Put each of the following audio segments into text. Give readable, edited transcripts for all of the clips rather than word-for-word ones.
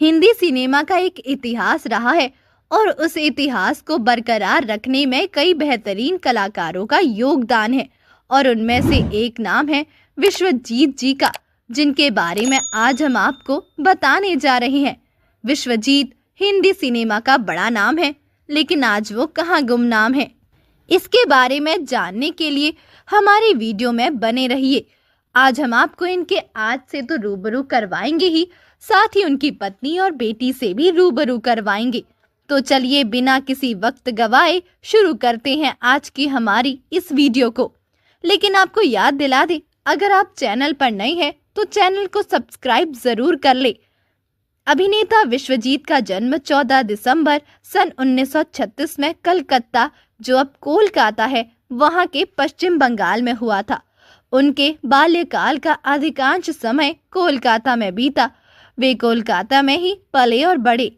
Hindi cinema का एक इतिहास रहा है और उस इतिहास को बरकरार रखने में कई बेहतरीन कलाकारों का योगदान है। और उनमें से एक नाम है विश्वजीत जी का, जिनके बारे में आज हम आपको बताने जा रहे हैं। विश्वजीत हिंदी सिनेमा का बड़ा नाम है, लेकिन आज वो कहाँ गुमनाम है, इसके बारे में जानने के लिए हमारी वीडियो में बने रहिए। आज हम आपको इनके आज से तो रूबरू करवाएंगे ही, साथ ही उनकी पत्नी और बेटी से भी रूबरू करवाएंगे। तो चलिए बिना किसी वक्त गवाए शुरू करते हैं आज की हमारी इस वीडियो को। लेकिन आपको याद दिला दे, अगर आप चैनल पर नए हैं तो चैनल को सब्सक्राइब जरूर कर ले। अभिनेता विश्वजीत का जन्म 14 दिसंबर सन 1936 में कलकत्ता, जो अब कोलकाता है, वहां के पश्चिम बंगाल में हुआ था। उनके बाल्यकाल का अधिकांश समय कोलकाता में बीता। वे कोलकाता में ही पले और बड़े।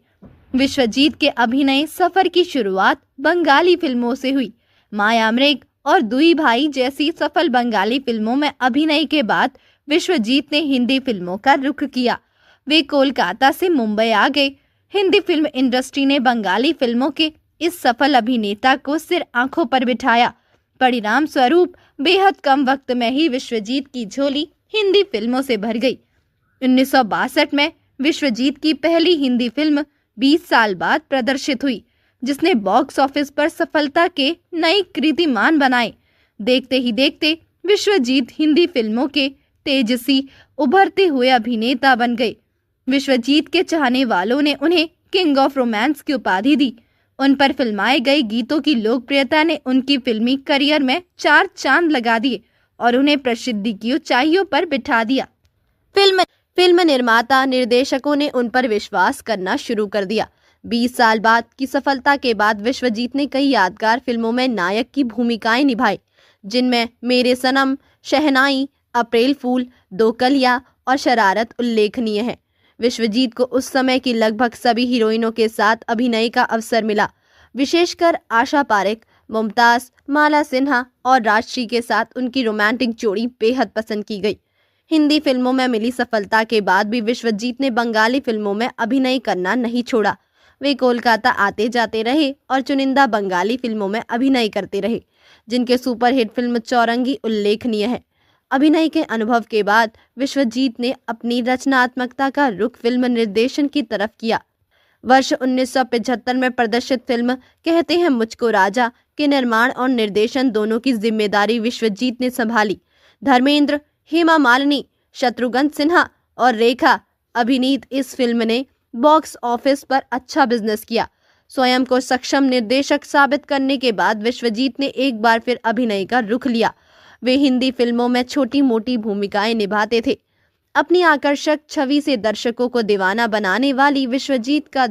विश्वजीत के अभिनय सफर की शुरुआत बंगाली फिल्मों से हुई। मायामृग और दुई भाई जैसी सफल बंगाली फिल्मों में अभिनय के बाद विश्वजीत ने हिंदी फिल्मों का रुख किया। वे कोलकाता से मुंबई आ गए। हिंदी फिल्म इंडस्ट्री ने बंगाली फिल्मों के इस सफल अभिनेता को सिर आंखों पर बिठाया। परिणाम स्वरूप बेहद कम वक्त में ही विश्वजीत की झोली हिंदी फिल्मों से भर गई। 1962 में विश्वजीत की पहली हिंदी फिल्म 20 साल बाद प्रदर्शित हुई, जिसने बॉक्स ऑफिस पर सफलता के नए कीर्तिमान बनाए। देखते ही देखते विश्वजीत हिंदी फिल्मों के तेजस्वी उभरते हुए अभिनेता बन गए। विश्वजीत के चाहने वालों ने उन्हें किंग ऑफ रोमांस की उपाधि दी। उन पर फिल्माए गए गीतों की लोकप्रियता ने उनकी फिल्मी करियर में 4 चांद लगा दिए और उन्हें प्रसिद्धि की ऊंचाइयों पर बिठा दिया। फिल्म निर्माता निर्देशकों ने उन पर विश्वास करना शुरू कर दिया। 20 साल बाद की सफलता के बाद विश्वजीत ने कई यादगार फिल्मों में नायक की भूमिकाएं निभाई, जिनमें मेरे सनम, शहनाई, अप्रैल फूल, दो कलियां और शरारत उल्लेखनीय है। विश्वजीत को उस समय की लगभग सभी हीरोइनों के साथ अभिनय का अवसर मिला। विशेषकर आशा पारेख, मुमताज, माला सिन्हा और राजश्री के साथ उनकी रोमांटिक जोड़ी बेहद पसंद की गई। हिंदी फिल्मों में मिली सफलता के बाद भी विश्वजीत ने बंगाली फिल्मों में अभिनय करना नहीं छोड़ा। वे कोलकाता आते जाते रहे और चुनिंदा बंगाली फिल्मों में अभिनय करते रहे, जिनके सुपरहिट फिल्म चौरंगी उल्लेखनीय है। अभिनय के अनुभव के बाद विश्वजीत ने अपनी रचनात्मकता का रुख फिल्म निर्देशन की तरफ किया। वर्ष 1975 में प्रदर्शित फिल्म कहते हैं मुझको राजा के निर्माण और निर्देशन दोनों की जिम्मेदारी विश्वजीत ने संभाली। धर्मेंद्र, हेमा मालिनी, शत्रुघ्न सिन्हा और रेखा अभिनीत इस फिल्म ने बॉक्स ऑफिस पर अच्छा बिजनेस किया। स्वयं को सक्षम निर्देशक साबित करने के बाद विश्वजीत ने एक बार फिर अभिनय का रुख लिया। वे हिंदी फिल्मों में छोटी मोटी भूमिकाएं निभाते थे। अपनी आकर्षक छवि से दर्शकों को दीवाना बनाने वाली विश्वजीत का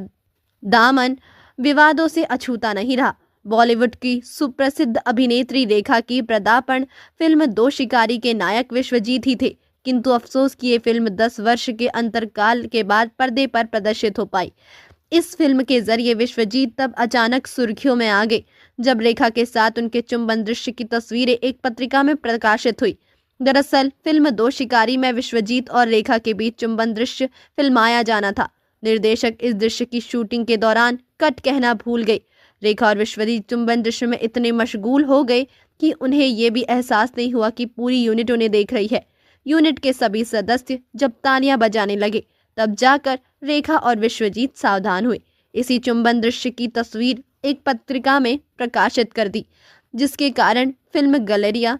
दामन विवादों से अछूता नहीं रहा। बॉलीवुड की सुप्रसिद्ध अभिनेत्री रेखा की पदार्पण फिल्म दो शिकारी के नायक विश्वजीत ही थे, किंतु अफसोस कि ये फिल्म 10 वर्ष के अंतरकाल के बाद पर्दे पर प्रदर्शित हो पाई। इस फिल्म के जरिए विश्वजीत तब अचानक सुर्खियों में आ गए जब रेखा के साथ उनके चुंबन दृश्य की तस्वीरें एक पत्रिका में प्रकाशित हुई। दरअसल फिल्म दो शिकारी में विश्वजीत और रेखा के बीच चुंबन दृश्य फिल्माया जाना था। निर्देशक इस दृश्य की शूटिंग के दौरान कट कहना भूल गए। रेखा और विश्वजीत चुंबन दृश्य में इतने मशगूल हो गए कि उन्हें ये भी एहसास नहीं हुआ कि पूरी यूनिट उन्हें देख रही है। यूनिट के सभी सदस्य जब तालियां बजाने लगे, तब जाकर रेखा और विश्वजीत सावधान हुए। इसी चुंबन दृश्य की तस्वीर एक पत्रिका में प्रकाशित कर दी, जिसके कारण फिल्म गैलेरिया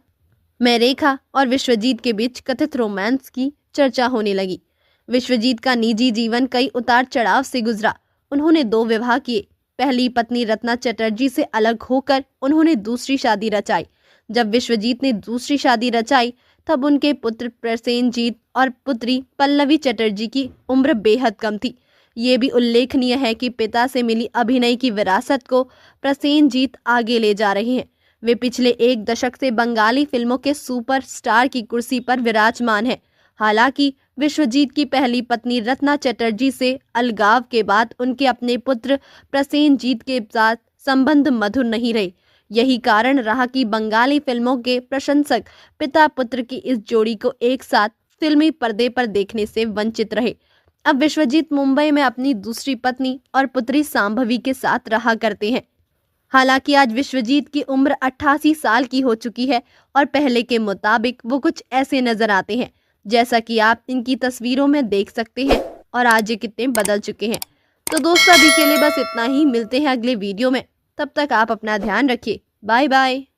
में रेखा और विश्वजीत के बीच कथित रोमांस की चर्चा होने लगी। विश्वजीत का निजी जीवन कई उतार चढ़ाव से गुजरा। उन्होंने 2 विवाह किए। पहली पत्नी रत्ना चटर्जी से अलग होकर उन्होंने दूसरी शादी रचाई। जब विश्वजीत ने दूसरी शादी रचाई, तब उनके पुत्र प्रसेनजीत और पुत्री पल्लवी चटर्जी की उम्र बेहद कम थी। ये भी उल्लेखनीय है कि पिता से मिली अभिनय की विरासत को प्रसेनजीत आगे ले जा रहे हैं। वे पिछले 1 दशक से बंगाली फिल्मों के सुपरस्टार की कुर्सी पर विराजमान हैं। हालांकि विश्वजीत की पहली पत्नी रत्ना चटर्जी से अलगाव के बाद उनके अपने पुत्र प्रसेनजीत के साथ संबंध मधुर नहीं रहे। यही कारण रहा कि बंगाली फिल्मों के प्रशंसक पिता पुत्र की इस जोड़ी को एक साथ फिल्मी पर्दे पर देखने से वंचित रहे। अब विश्वजीत मुंबई में अपनी दूसरी पत्नी और पुत्री सांभवी के साथ रहा करते हैं। हालांकि आज विश्वजीत की उम्र 88 साल की हो चुकी है और पहले के मुताबिक वो कुछ ऐसे नजर आते हैं जैसा कि आप इनकी तस्वीरों में देख सकते हैं। और आज ये कितने बदल चुके हैं। तो दोस्तों, अभी के लिए बस इतना ही। मिलते हैं अगले वीडियो में। तब तक आप अपना ध्यान रखिए। Bye bye.